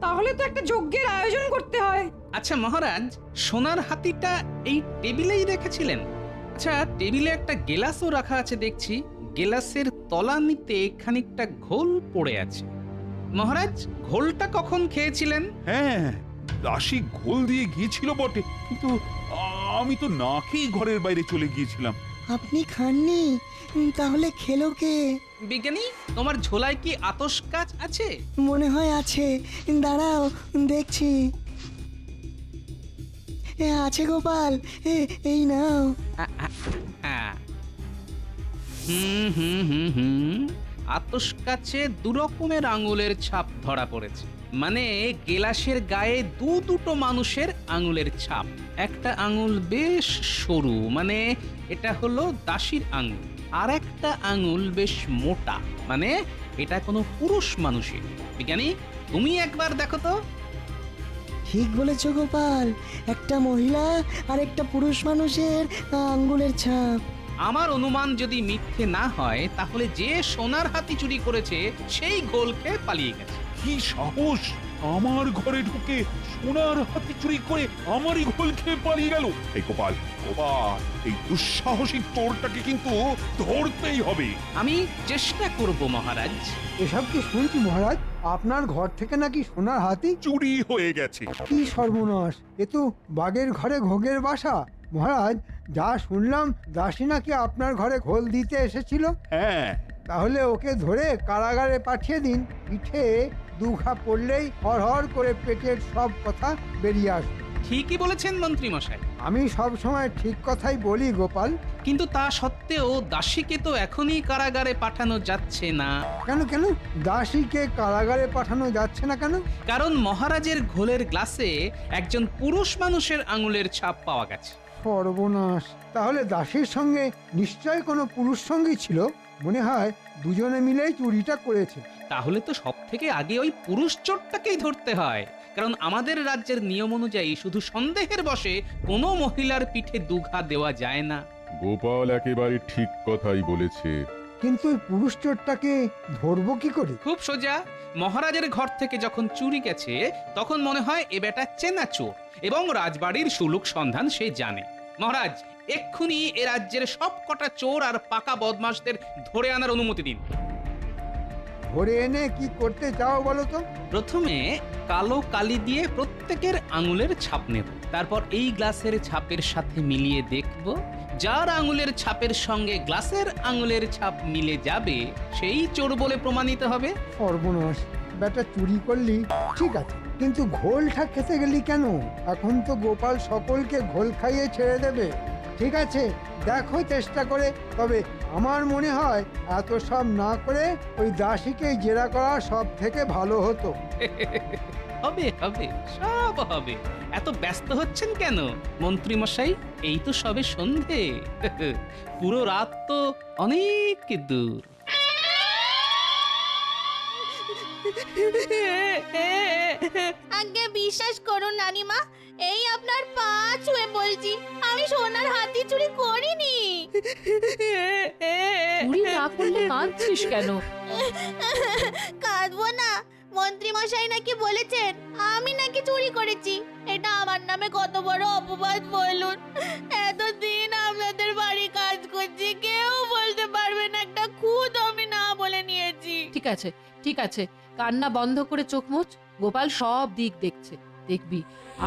তাহলে তো একটা যজ্ঞের আয়োজন করতে হয়। আচ্ছা মহারাজ, সোনার হাতিটা এই টেবিলেই রেখেছিলেন? আচ্ছা, টেবিলে একটা গেলাসও রাখা আছে দেখছি। গেলাসের তলানিতে খানিকটা ঘোল পড়ে আছে। মহারাজ, ঘোলটা কখন খেয়েছিলেন? হ্যাঁ, দাসী ঘোল দিয়ে গিয়েছিল বটে, কিন্তু আমি তো না খেয়ে ঘরের বাইরে চলে গিয়েছিলাম। আপনি খাননি? তাহলে খেলো কে? বিজ্ঞানী, তোমার ঝোলায় কি আতস কাচ আছে? মনে হয় আছে, দাঁড়াও দেখছি। আছে গোপাল, এই নাও। হ্যাঁ। হুম হুম হুম হুম আতস কাছে দু রকমের আঙুলের ছাপ ধরা পড়েছে। মানে গেলাসের গায়ে দুটো মানুষের আঙুলের ছাপ। একটা আঙুল বেশ সরু, মানে এটা হলো দাসীর আঙুল। আর একটা আঙুল বেশ মোটা, মানে এটা কোনো পুরুষ মানুষের। বিজ্ঞানী, তুমি একবার দেখো তো। ঠিক বলেছ গোপাল, একটা মহিলা আর একটা পুরুষ মানুষের আঙ্গুলের ছাপ। আমার অনুমান যদি মিথ্যে না হয়, তাহলে যে সোনার হাতি চুরি করেছে সেই ঘোল খেয়ে পালিয়ে গেছে। কি সাহস! আমার ঘরে ঢুকে সোনার হাতি চুরি করে আমারই ঘোল খেয়ে পালিয়ে গেল। এই গোপাল, গোপাল, এই দুঃসাহসী চোরটাকে কিন্তু ধরতেই হবে। আমি চেষ্টা করব মহারাজ। এসব কি শুনছি মহারাজ? আপনার ঘর থেকে নাকি সোনার হাতি চুরি হয়ে গেছে। কি সর্বনাশ! এ তো বাঘের ঘরে ঘোগের বাসা। মহারাজ, যা শুনলাম দাসী নাকি আপনার ঘরে ঘোল দিতে এসেছিল। হ্যাঁ, তাহলে ওকে ধরে কারাগারে পাঠিয়ে দিন। পিঠে দুঘা পড়লেই হর করে পেটের সব কথা বেরিয়ে আসবে। ঠিকই বলেছেন মন্ত্রী মশাই। আমি সব সময় ঠিক কথাই বলি গোপাল। কিন্তু তা সত্ত্বেও দাসীকে তো এখনই কারাগারে পাঠানো যাচ্ছে না। কেন কেন দাসীকে কারাগারে পাঠানো যাচ্ছে না কেন? কারণ মহারাজের ঘোলের গ্লাসে একজন পুরুষ মানুষের আঙুলের ছাপ পাওয়া গেছে। সর্বনাশ! তাহলে দাসীর সঙ্গে নিশ্চয় কোনো পুরুষ সঙ্গী ছিল। মনে হয় দুজনে মিলেই চুরিটা করেছে। তাহলে তো সব থেকে আগে ওই পুরুষ চোরটাকেই ধরতে হয়। কারণ আমাদের রাজ্যের নিয়ম অনুযায়ী শুধু সন্দেহের বশে কোনো মহিলার পিঠে দুঘা দেওয়া যায় না। গোপাল একেবারে ঠিক কথাই বলেছে। কিন্তু ওই পুরুষ চোরটাকে ধরবো কি করে? খুব সোজা। মহারাজের ঘর থেকে যখন চুরি গেছে, তখন মনে হয় এ বেটা চেনা চোর এবং রাজবাড়ির সুলুক সন্ধান সে জানে। মহারাজ, এক্ষুনি এ রাজ্যের সব কটা চোর আর পাকা বদমাশদের ধরে আনার অনুমতি দিন। ধরে এনে কি করতে চাও বলো তো? প্রথমে কালো কালি দিয়ে প্রত্যেকের আঙুলের ছাপ নেব। তারপর এই গ্লাসের ছাপের সাথে মিলিয়ে দেখব। যার আঙুলের ছাপের সঙ্গে গ্লাসের আঙুলের ছাপ মিলে যাবে সেই চোর বলে প্রমাণিত হবে। সর্বনাশ! বেটা চুরি করলি ঠিক আছে, কিন্তু ঘোলটা খেতে গেলি কেন? এখন তো গোপাল সকলকে ঘোল খাইয়ে ছেড়ে দেবে। ঠিক আছে, দেখো চেষ্টা করে। তবে আমার মনে হয় এত সব না করে ওই দাসীকে জেরা করা সব থেকে ভালো হতো। হবে হবে, সব হবে। এত ব্যস্ত হচ্ছেন কেন মন্ত্রী মশাই? এই তো সবে সন্ধে। পুরো রাত তো অনেক দূর। আগে বিশ্বাস করুন নানিমা, এই আপনার পা ছুঁয়ে বলছি, আমি সোনার হাতি চুরি করিনি। চুরি না করলে কাঁদছিস কেন? কাঁদবো না? মন্ত্রী মশাই নাকি বলেছেন আমি নাকি চুরি করেছি। এটা আমার নামে কত বড় অপবাদ বলুন। এতদিন আপনাদের বাড়ি কাজ করছি, কেউ বলতে পারবে না একটা খুদ আমি না বলে নিয়েছি। ঠিক আছে, ঠিক আছে, কান্না বন্ধ করে চোখ মুচ। গোপাল সব দিক দেখছে, দেখবি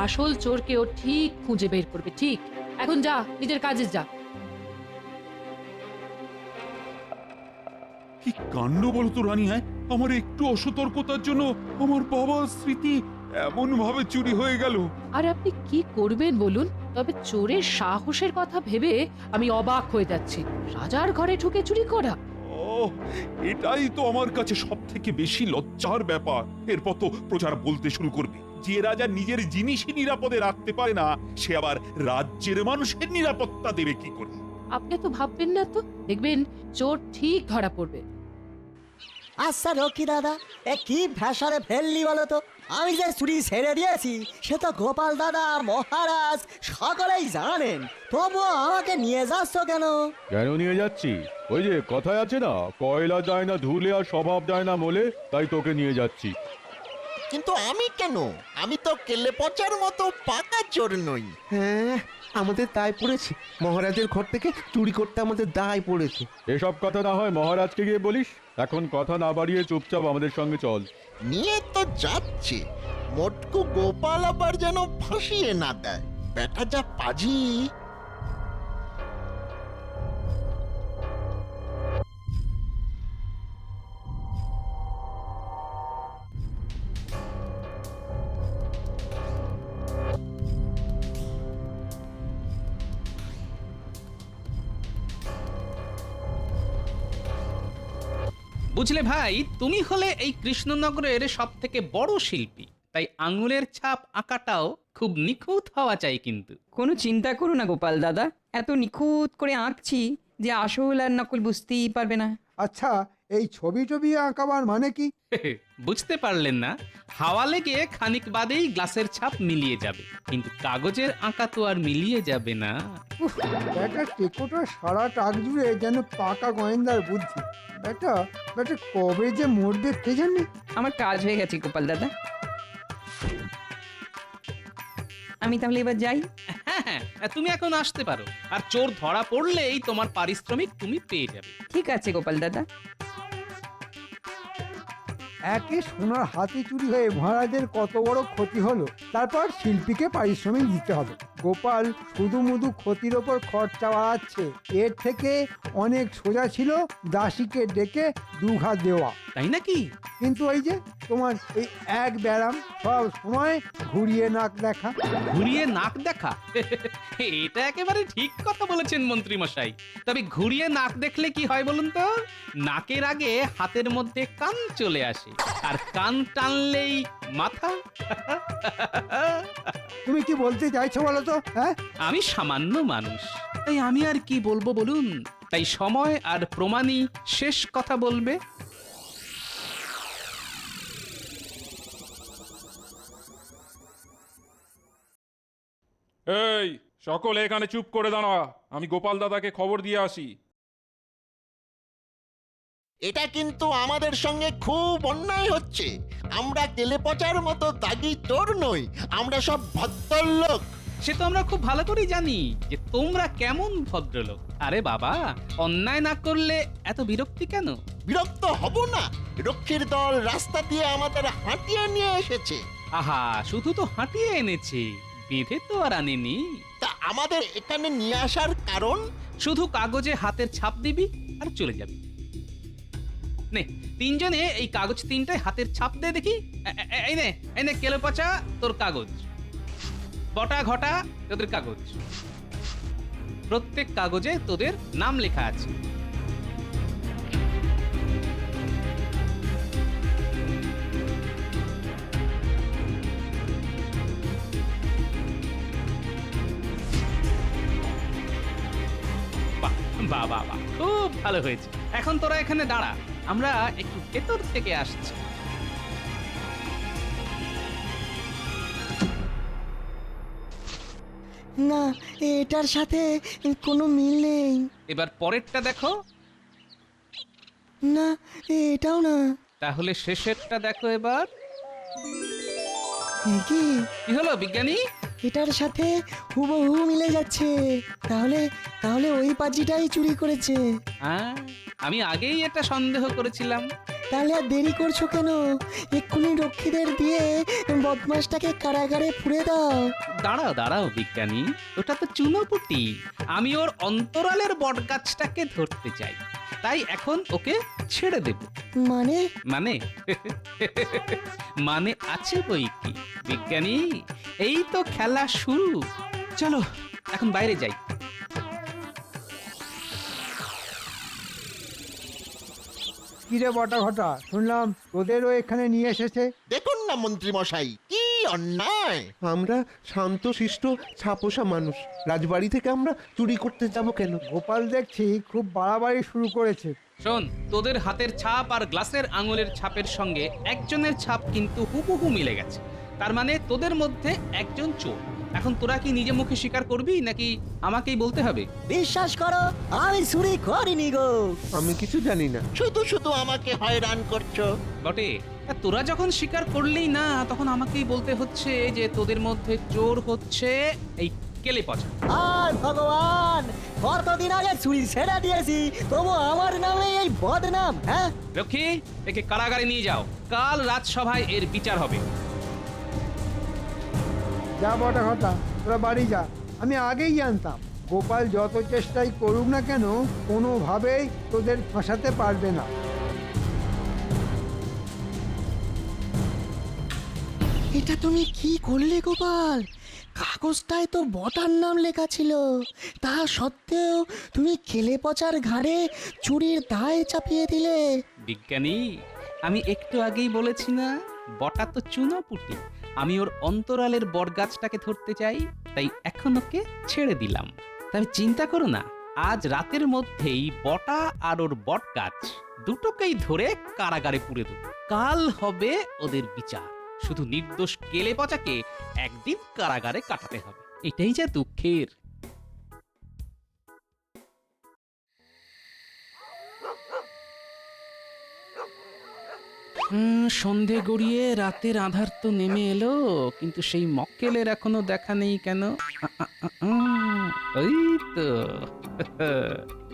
আসল চোরকে ও ঠিক খুঁজে বের করবে। ঠিক, এখন যা, নিজের কাজে যা। কি কাণ্ড বলতো রানী! হ্যাঁ, আমার একটু অসতর্কতার জন্য আমার বাবার স্মৃতি এমন ভাবে চুরি হয়ে গেল। আর আপনি কি করবেন বলুন? তবে চোরের সাহসের কথা ভেবে আমি অবাক হয়ে যাচ্ছি। রাজার ঘরে ঢুকে চুরি করা! ও, এটাই তো আমার কাছে সব থেকে বেশি লজ্জার ব্যাপার। এরপর তো প্রজারা বলতে শুরু করবে, যে রাজা নিজের জিনিসই নিরাপদে রাখতে পারে না, সে আবার রাজ্যের মানুষের নিরাপত্তা দেবে কি করে? আপনি তো ভাববেন না তো, দেখবেন চোর ঠিক ধরা পড়বে। আচ্ছা রকি দাদা, এ কি ভ্যাসারে ফেললি বলো তো? আমি যে চুরি ছেড়ে দিয়েছি সে তো গোপাল দাদা, মহারাজ সকলেই জানেন। তবুও আমাকে নিয়ে যাচ্ছ কেন? কেন নিয়ে যাচ্ছি? ওই যে কথায় আছে না, কয়লা যায় না ধুলে আর স্বভাব যায় না মোলে, তাই তোকে নিয়ে যাচ্ছি। কিন্তু আমি কেন? আমি তো কেলে পচার মতো পাকা চোর নই। হ্যাঁ, আমাদের দায় পড়েছে। মহারাজের ঘর থেকে চুরি করতে আমাদের দায় পড়েছে। এসব কথা না হয় মহারাজকে গিয়ে বলিস। এখন কথা না বাড়িয়ে চুপচাপ আমাদের সঙ্গে চল। নিয়ে তো যাচ্ছে, মোটকু গোপাল আবার যেন ফাঁসিয়ে না দেয়। বেটা যা পাজি। বুঝলে ভাই, তুমি হলে এই কৃষ্ণনগরের সব থেকে বড় শিল্পী, তাই আঙুলের ছাপ আঁকাটাও খুব নিখুঁত হওয়া চাই কিন্তু। কোনো চিন্তা করো না গোপাল দাদা, এত নিখুঁত করে আঁকছি যে আসল আর নকল বুঝতেই পারবে না। আচ্ছা, এই ছবি টবি আঁকাবার মানে কি? বুঝতে পারলেন না? হাওয়া লেগে খানিক বাদেই গ্লাসের ছাপ মিলিয়ে যাবে, কিন্তু কাগজের আঁকা তো আর মিলিয়ে যাবে না। উফ, ব্যাটা টেকোটা সারা টাক জুড়ে যেন পাকা গোয়েন্দার বুদ্ধি। ব্যাটা ব্যাটা কবে যে মরবে কে জানে। আমার কাজ হয়ে গেছে গোপাল দাদা, আমি তাহলে এবার যাই। হ্যাঁ হ্যাঁ, তুমি এখন আসতে পারো। আর চোর ধরা পড়লেই তোমার পারিশ্রমিক তুমি পেয়ে যাবে। ঠিক আছে গোপাল দাদা। একে সোনার হাতি চুরি হয়ে মহারাজের কত বড় ক্ষতি হলো, তারপর শিল্পীকে পারিশ্রমিক দিতে হবে। গোপাল শুধু মুধু ক্ষতির ওপর খরচা বাড়াচ্ছে। এর থেকে অনেক সোজা ছিল দাসীকে ডেকে দুঘা দেওয়া। তাই নাকি? কিন্তু ওই যে তোমার এই এক ব্যারাম, সব সময় ঘুরিয়ে নাক দেখা। ঘুরিয়ে নাক দেখা? এটা একেবারে ঠিক কথা বলেছেন মন্ত্রী মশাই। তবে ঘুরিয়ে নাক দেখলে কি হয় বলুন তো? নাকের আগে হাতের মধ্যে কান চলে আসে, আর কান টানলেই মাথা। তুমি কি বলতে চাইছো বলো তো? হ্যাঁ, আমি সামান্য মানুষ, তাই আমি আর কি বলবো বলুন? তাই সময় আর প্রমাণই শেষ কথা বলবে। এই সকলে এখানে চুপ করে দাঁড়া, আমি গোপাল দাদাকে খবর দিয়ে আসি। এটা কিন্তু আমাদের সঙ্গে খুব অন্যায় হচ্ছে। আমরা কেলে পচার মতো দাগি চোর নই, আমরা সব ভদ্রলোক। সে তো আমরা খুব ভালো করেই জানি যে তোমরা কেমন ভদ্রলোক। আরে বাবা, অন্যায় না করলে এত বিরক্তি কেন? বিরক্ত হব না? রক্ষীর দল রাস্তা দিয়ে আমাদের হাঁটিয়ে নিয়ে এসেছে। আহা, শুধু তো হাঁটিয়ে এনেছে, বেঁধে তো আর আনেনি। তা আমাদের এখানে নিয়ে আসার কারণ? শুধু কাগজে হাতের ছাপ দিবি আর চলে যাবি। নে, তিনজনে এই কাগজ তিনটায় হাতের ছাপ দে দেখি। এই নে, এই নে কেলো পচা তোর কাগজ, বটা ঘটা তোদের কাগজ। প্রত্যেক কাগজে তোদের নাম লেখা আছে। বাহ বাহ বাহ বাহ, খুব ভালো হয়েছে। এখন তোরা এখানে দাঁড়া, আমরা একটু ভেতর থেকে আসছি। না, এটার সাথে কোনো মিল নেই। এবার পরেরটা দেখো। না, এটাও না। তাহলে শেষেরটা দেখো এবার। এ কি? কি হলো বিজ্ঞানী? এটার সাথে হুবহু মিলে যাচ্ছে। তাহলে তাহলে ওই পাজিটাই চুরি করেছে। হ্যাঁ, আমি আগেই এটা সন্দেহ করেছিলাম। তাহলে আর দেরি করছো কেন? এক্ষুনি রক্ষীদের দিয়ে বদমাসটাকে কারাগারে পুরে দাও। দাঁড়াও দাঁড়াও বিজ্ঞানী, ওটা তো চুনোপুটি। আমি ওর অন্তরালের বটগাছটাকে ধরতে চাই, তাই এখন ওকে ছেড়ে দেব। মানে? মানে মানে আছে বই কি বিজ্ঞানী, এই তো খেলা শুরু। চলো এখন বাইরে যাই। কিরে বটা ঘটা, শুনলাম তোদেরও এখানে নিয়ে এসেছে। দেখুন না মন্ত্রী মশাই, কি অন্যায়! আমরা শান্তশিষ্ট ছাপোষা মানুষ, রাজবাড়ি থেকে আমরা চুরি করতে যাব কেন? গোপাল দেখছি খুব বাড়াবাড়ি শুরু করেছে। শোন, তোদের হাতের ছাপ আর গ্লাসের আঙুলের ছাপের সঙ্গে একজনের ছাপ কিন্তু হুবহু মিলে গেছে। তার মানে তোদের মধ্যে একজন চোর। এখন তোরা কি নিজে মুখে স্বীকার করবি নাকি আমাকেই বলতে হবে? বিশ্বাস করো, আমি চুরি করিনি গো। আমি কিছু জানি না। শুধু শুধু আমাকে হয়রান করছো। বটে, আর তোরা যখন স্বীকার করলেই না, তখন আমাকেই বলতে হচ্ছে যে তোদের মধ্যে চোর হচ্ছে এই কেলে পচা। আর ভগবান, কতদিন আগে চুরি ছেড়ে দিয়েছি, তবু আমার নামে এই বদনাম, হ্যাঁ? লক্ষ্মী, একে কারাগারে নিয়ে যাও, কাল রাজসভায় এর বিচার হবে। যা বটা ঘটা, তোরা বাড়ি যা। আমি আগেই জানতাম গোপাল যত চেষ্টাই করুক না কেন কোনোভাবেই তোদের ফাঁসাতে পারবে না। এটা তুমি কি করলে গোপাল? কাগজটায় তো বটার নাম লেখা ছিল, তা সত্ত্বেও তুমি কেলে পচার ঘাড়ে চুরির দায় চাপিয়ে দিলে। বিজ্ঞানী, আমি একটু আগেই বলেছি না, বটা তো চুনোপুটি। আমি ওর অন্তরালের বটগাছটাকে ধরতে চাই, তাই এখন ওকে ছেড়ে দিলাম। তবে চিন্তা করো না, আজ রাতের মধ্যেই বটা আর ওর বটগাছ দুটোকেই ধরে কারাগারে পুরে দেব। কাল হবে ওদের বিচার। শুধু নির্দোষ কেলে পচাকে একদিন কারাগারে কাটাতে হবে, এটাই যা দুঃখের। সন্ধে গড়িয়ে রাতের আধার তো নেমে এলো, কিন্তু সেই মক্কেলের এখনো দেখা নেই কেন? ওই তো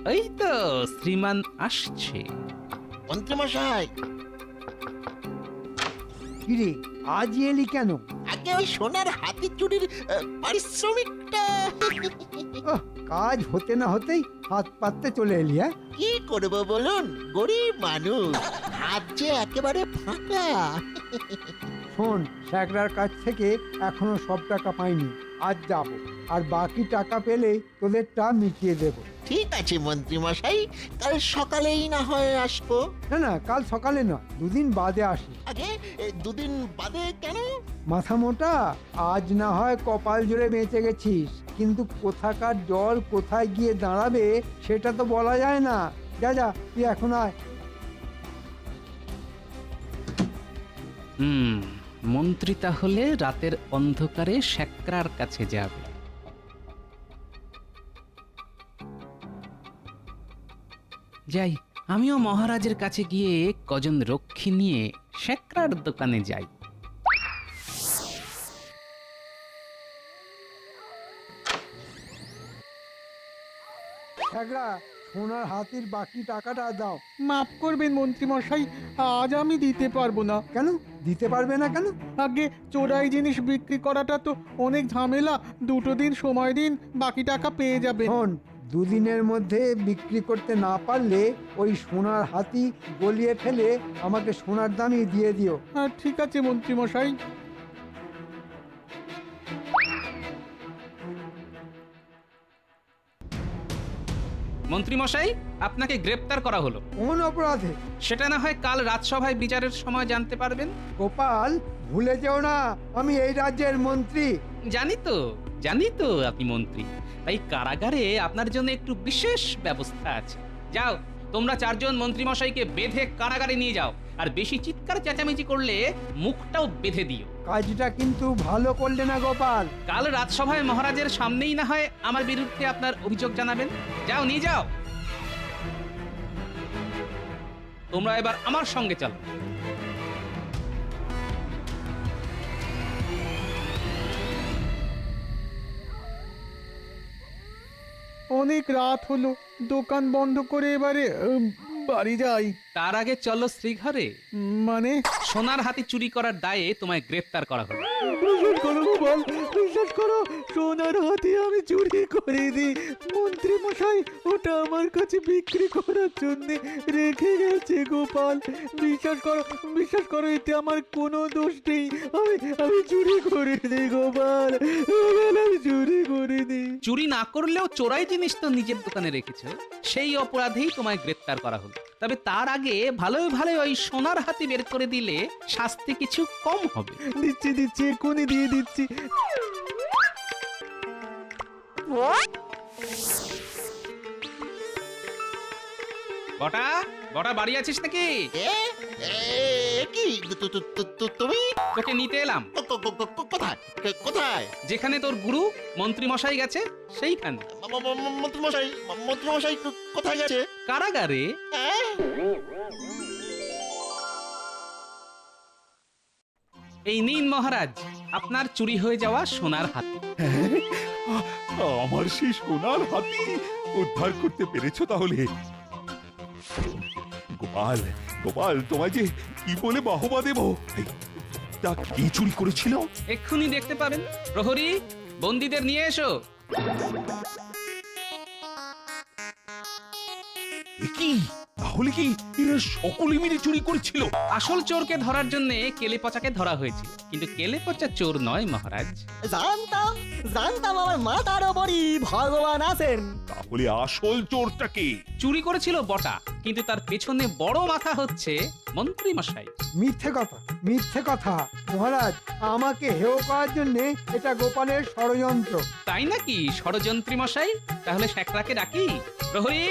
ওই তো শ্রীমান আসছে। মন্ত্রীমশাই, কিরে, আজ এলি কেন? আগে ওই সোনার হাতি চুরির পারিশ্রমিকটা। ওহ, কাজ হতে না হতেই হাত পাততে চলে এলি, হ্যাঁ? কি করবো বলুন, গরিব মানুষ, হাত যে একেবারে ফাঁকা। শোন, স্যাকরার কাছ থেকে এখনো সব টাকা পাইনি, আজ যাব, আর বাকি টাকা পেলে তোদেরটা মিটিয়ে দেব। ঠিক আছে মন্ত্রীমশাই, কাল সকালেই না হয় আসবো। না না, কাল সকালে নয়, দুদিন বাদে আসি। আগে দুদিন বাদে কেন? মাথা মোটা, আজ না হয় কপাল জুড়ে বেঁচে গেছিস, কিন্তু কোথাকার জল কোথায় গিয়ে দাঁড়াবে সেটা তো বলা যায় না। যা যা, তুই এখন আয়। মন্ত্রী তাহলে রাতের অন্ধকারে শ্যাকরার কাছে যাবে। যাই, আমিও মহারাজের কাছে গিয়ে কজন রক্ষী নিয়ে শ্যাকরার দোকানে যাই। স্যাকরা, সোনার হাতির বাকি টাকাটা দাও। মাফ করবেন মন্ত্রী মশাই, আজ আমি দিতে পারবো না। কেন দিতে পারবে না কেন? আগে চোরাই জিনিস বিক্রি করাটা তো অনেক ঝামেলা, দুটো দিন সময় দিন, বাকি টাকা পেয়ে যাবেন। শোন, দুদিনের মধ্যে বিক্রি করতে না পারলে ওই সোনার হাতি গলিয়ে ফেলে আমাকে সোনার দামই দিয়ে দিও। হ্যাঁ ঠিক আছে মন্ত্রী মশাই। মন্ত্রী মশাই, আপনাকে গ্রেপ্তার করা হলো। কোন অপরাধে? সেটা না হয় কাল রাজসভায় বিচারের সময় জানতে পারবেন। গোপাল, ভুলে যেও না আমি এই রাজ্যের মন্ত্রী। জানি তো আপনি মন্ত্রী, তাই কারাগারে আপনার জন্য একটু বিশেষ ব্যবস্থা আছে। যাও, তোমরা চারজন মন্ত্রী মশাইকে বেঁধে কারাগারে নিয়ে যাও, আর বেশি চিৎকার চেঁচামেচি করলে মুখটাও বেঁধে দিও। কাজটা কিন্তু ভালো করলে না গোপাল। কাল রাজসভায় মহারাজের সামনেই না হয় আমার বিরুদ্ধে আপনার অভিযোগ জানাবেন। যাও, নিয়ে যাও। তোমরা এবার আমার সঙ্গে চলো। অনেক রাত হলো, দোকান বন্ধ করে এবারে বাড়ি যাই। তার আগে চলো শ্রীঘরে। মানে? সোনার হাতি চুরি করার দায়ে তোমায় গ্রেফতার করা হলো। বিশ্বাস করো গোপাল, বিশ্বাস করো, সোনার হাতি আমি চুরি করিনি। মন্ত্রী মশাই ওটা আমার কাছে বিক্রি করার জন্য রেখে গেছে গোপাল। বিশ্বাস করো, এতে আমার কোনো দোষ নেই। আমি চুরি করিনি গোপাল, আমি চুরি করিনি। চুরি না করলেও চোরাই জিনিস তো নিজের দোকানে রেখেছো, সেই অপরাধেই তোমায় গ্রেফতার করা হলো। তবে তার আগে ভালোই ভালো ওই সোনার হাতি বের করে দিলে শাস্তি কিছু কম হবে। দিচ্ছি, এক্ষুনি দিয়ে দিচ্ছি। বটা বাড়ি আছিস নাকি? কি তুমি? তোকে নিতে এলাম। কোথায়? যেখানে তোর গুরু মন্ত্রী মশাই গেছে সেইখানে। মন্ত্রীমশাই কোথায় গেছে? কারাগারে। এই নিন মহারাজ আপনার চুরি হয়ে যাওয়া সোনার হাতি। আমার সেই সোনার হাতি উদ্ধার করতে পেরেছো তাহলে? গোপাল, গোপাল, তোমায় যে কি বলে বাহবা দেব। এই, তা কি চুরি করেছিল? এক্ষুনি দেখতে পাবেন। প্রহরী, বন্দীদের নিয়ে এসো। এ কি, তাহলে কি এরা সকলে মিলে চুরি করেছিল? আসল চোরকে ধরার জন্য কেলে পচাকে ধরা হয়েছিল, কিন্তু কেলে পচা চোর নয় মহারাজ। জানতাম জানতাম আমার মাথার ওপরই ভগবান আছেন। তাহলে আসল চোরটাকে? চুরি করেছিল বটা, কিন্তু তার পেছনে বড় মাথা হচ্ছে মন্ত্রী মশাই। মিথ্যে কথা, মিথ্যে কথা। মহারাজ, আমাকে হেয় করার জন্য এটা গোপালের ষড়যন্ত্র। তাই নাকি ষড়যন্ত্রী মশাই? তাহলে শ্যাকরাকে ডাকি। প্রহরী,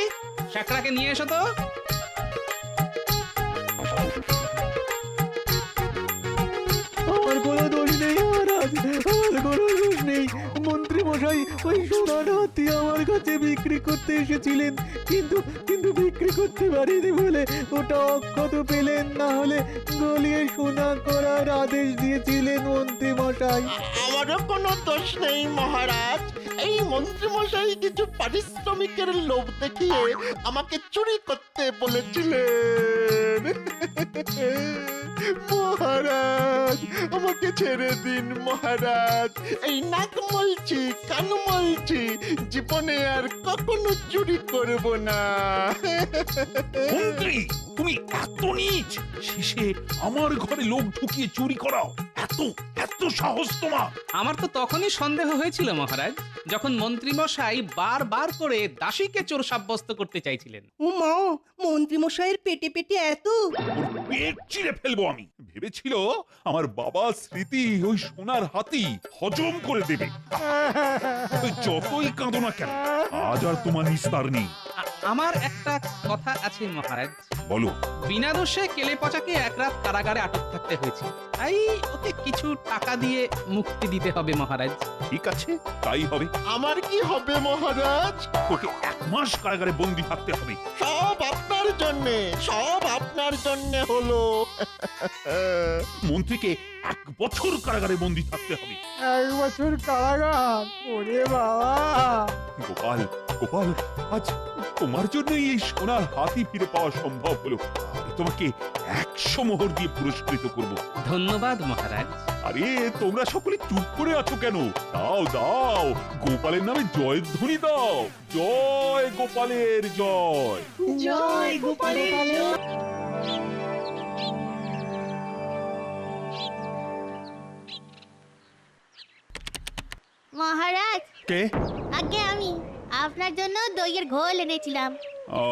শ্যাকরাকে নিয়ে এসো তো। আমার কোনো দোষ নেই মহারাজ, আমার কোনো দোষ নেই। মন্ত্রী মশাই ওই সোনার হাতি আমার কাছে বিক্রি করতে এসেছিলেন, কিন্তু কিন্তু বিক্রি করতে পারিনি বলে ওটা অক্ষত পেলেন, না হলে গলিয়ে সোনা করার আদেশ দিয়েছিলেন মন্ত্রী মশাই। আমারও কোনো দোষ নেই মহারাজ। এই মন্ত্রী মশাই কিছু পারিশ্রমিকের লোভ দেখিয়ে আমাকে চুরি করতে বলেছিলেন। মহারাজ, আমাকে ছেড়ে দিন মহারাজ। এই নাক মলছি, কান মলছি, জীবনে আর কখনো চুরি করব না। মন্ত্রী, তুমি এত নীচ! শেষে আমার ঘরে লোক ঢুকিয়ে চুরি করাও? এত এত সাহস তোমার! আমার তো তখনই সন্দেহ হয়েছিল মহারাজ, যখন মন্ত্রী মশাই বারবার করে দাসীকে চোর সাব্যস্ত করতে চাইছিলেন। ও মা, মন্ত্রী মশাইয়ের পেটে পেটে এত! ওর পেট চিরে ফেলবো আমি। ভেবেছিল আমার বাবার স্মৃতি ওই সোনার হাতি হজম করে দেবে। যতই কাঁদো না কেন, আজ আর তোমার নিস্তার নেই। আমার একটা কথা আছে মহারাজ। বলো। বিনা দোষে কেলে পচাকে এক রাত কারাগারে আটক থাকতে হয়েছে, তাই ওকে কিছু টাকা দিয়ে মুক্তি দিতে হবে মহারাজ। ঠিক আছে, তাই হবে। আমার কি হবে মহারাজ? ওকে 1 মাস কারাগারে বন্দি থাকতে হবে। সব আপনার জন্যে, সব আপনার জন্যে হলো। মন্ত্রীকে 1 বছর কারাগারে বন্দি থাকতে হবে। 1 বছর কারাগার? ওরে বাবা! গোপাল, গোপাল, আজ তোমার জন্যই এই সোনার হাতি ফিরে পাওয়া সম্ভব হলো। আমি তোমাকে 100 মোহর দিয়ে পুরস্কৃত করব। ধন্যবাদ মহারাজ। আরে তোমরা সকলে চুপ করে আছো কেন? দাও দাও, গোপালের নামে জয়ধ্বনি দাও। জয় গোপালের জয়। জয় গোপালের জয়। মহারাজ, কে? আগে আমি আপনার জন্য দইয়ের ঘোল এনেছিলাম। ও,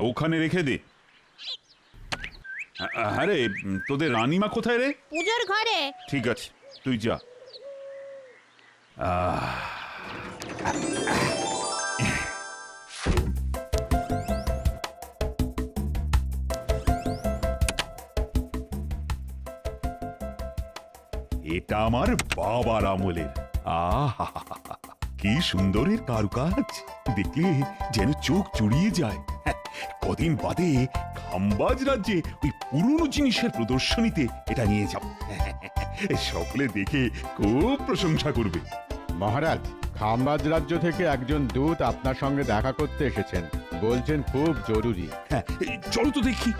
ওখানে রেখে দে। আরে তোদের রানীমা কোথায় রে? পুজোর ঘরে। ঠিক আছে, তুই যা। এটা আমার বাবার আমলের। আহা, কি সুন্দরের কারুকাজ! দেখলে যেন চোখ জুড়িয়ে যায়। কদিন বাদে খাম্বাজ রাজ্যে ওই পুরনো জিনিসের প্রদর্শনীতে এটা নিয়ে যাব। সকলে দেখে খুব প্রশংসা করবে। মহারাজ, খাম্বাজ রাজ্য থেকে একজন দূত আপনার সঙ্গে দেখা করতে এসেছেন, বলছেন খুব জরুরি। হ্যাঁ, চলো তো দেখি।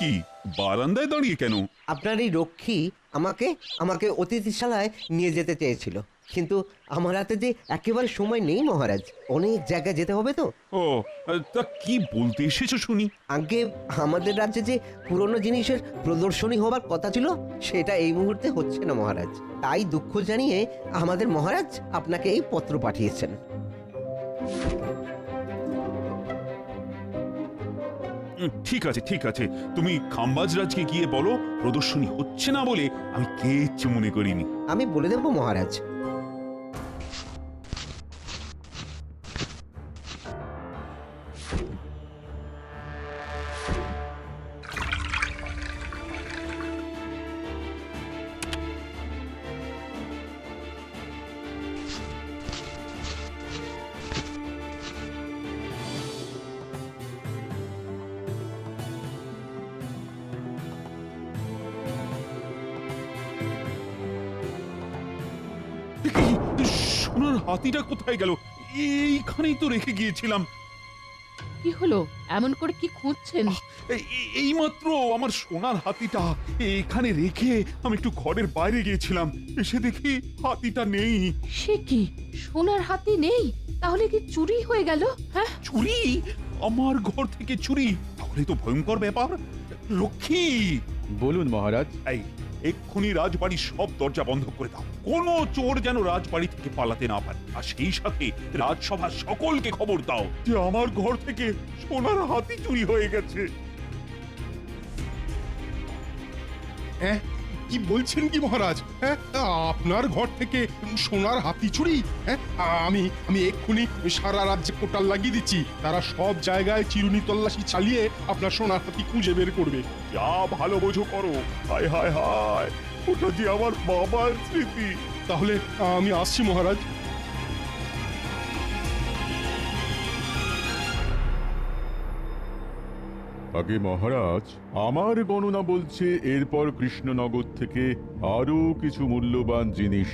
কি বারান্দায় দাঁড়িয়ে কেন? আপনার এই রক্ষী আমাকে অতিথিশালায় নিয়ে যেতে চেয়েছিল, কিন্তু আমার হাতে যে একেবারে সময় নেই মহারাজ। অনেক জায়গায় যেতে হবে তো। ও, তা কি বলতে এসেছো শুনি? আগে আমাদের রাজ্যে যে পুরনো জিনিসের প্রদর্শনী হবার কথা ছিল, সেটা এই মুহূর্তে হচ্ছে না মহারাজ। তাই দুঃখ জানিয়ে আমাদের মহারাজ আপনাকে এই পত্র পাঠিয়েছেন। ঠিক আছে, ঠিক আছে, তুমি খাম্বাজ রাজকে গিয়ে বলো প্রদর্শনী হচ্ছে না বলে আমি কিচ্ছু মনে করিনি। আমি বলে দেব মহারাজ। সোনার হাতিটা কোথায় গেল? এইখানেই তো রেখে গিয়েছিলাম। কি হলো এমন করে কি খুঁজছেন? এইমাত্র আমার সোনার হাতিটা এখানে রেখে আমি একটু ঘরের বাইরে গিয়েছিলাম, এসে দেখি হাতিটা নেই। সে কি, সোনার হাতি নেই? তাহলে কি চুরি হয়ে গেল? হ্যাঁ, চুরি? আমার ঘর থেকে চুরি? তাহলে তো ভয়ঙ্কর ব্যাপার। লক্ষ্মী, বলুন মহারাজ। এই এক্ষুনি রাজবাড়ির সব দরজা বন্ধ করে দাও, কোনো চোর যেন রাজবাড়ি থেকে পালাতে না পারে। আর সেই সাথে রাজসভার সকলকে খবর দাও যে আমার ঘর থেকে সোনার হাতি চুরি হয়ে গেছে। কি বলছেন কি মহারাজ? হ্যাঁ, আপনার ঘর থেকে সোনার হাতি চুরি? হ্যাঁ, আমি এক্ষুনি সারা রাজ্যে কোটাল লাগিয়ে দিচ্ছি, তারা সব জায়গায় চিরুনি তল্লাশি চালিয়ে আপনার সোনার হাতি খুঁজে বের করবে। যা ভালো বোঝো করো। হায় হায় হায়, ওটা যে আমার বাবার স্মৃতি। তাহলে আমি আসছি মহারাজ। আগে মহারাজ, আমার গণনা বলছে এরপর কৃষ্ণনগর থেকে আরো কিছু মূল্যবান জিনিস